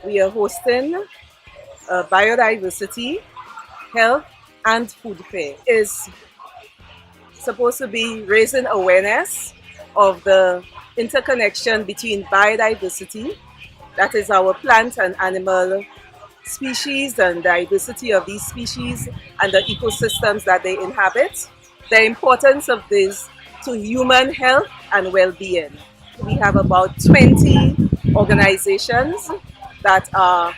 We are hosting a biodiversity, health, and food fair. Is supposed to be raising awareness of the interconnection between biodiversity, that is our plant and animal species and diversity of these species and the ecosystems that they inhabit, the importance of this to human health and well-being. We have about 20 organizations that are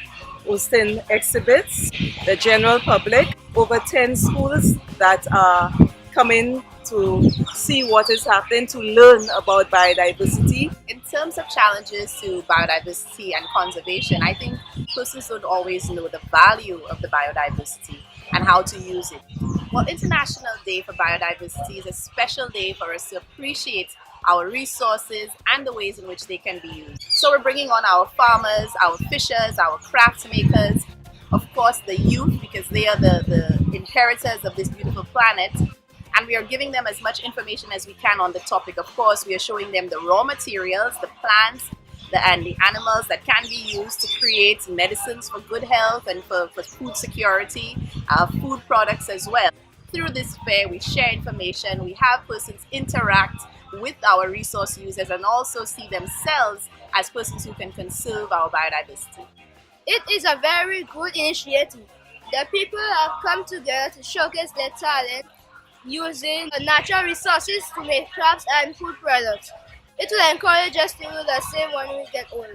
hosting exhibits, the general public, over 10 schools that are coming to see what is happening, to learn about biodiversity. In terms of challenges to biodiversity and conservation, I think persons don't always know the value of the biodiversity and how to use it. Well, International Day for Biodiversity is a special day for us to appreciate our resources and the ways in which they can be used. So we're bringing on our farmers, our fishers, our craft makers, of course the youth, because they are the inheritors of this beautiful planet, and we are giving them as much information as we can on the topic. Of course, we are showing them the raw materials, the plants, and the animals that can be used to create medicines for good health and for food security, food products as well. Through this fair, we share information, we have persons interact with our resource users and also see themselves as persons who can conserve our biodiversity. It is a very good initiative. The people have come together to showcase their talent using natural resources to make crafts and food products. It will encourage us to do the same when we get older.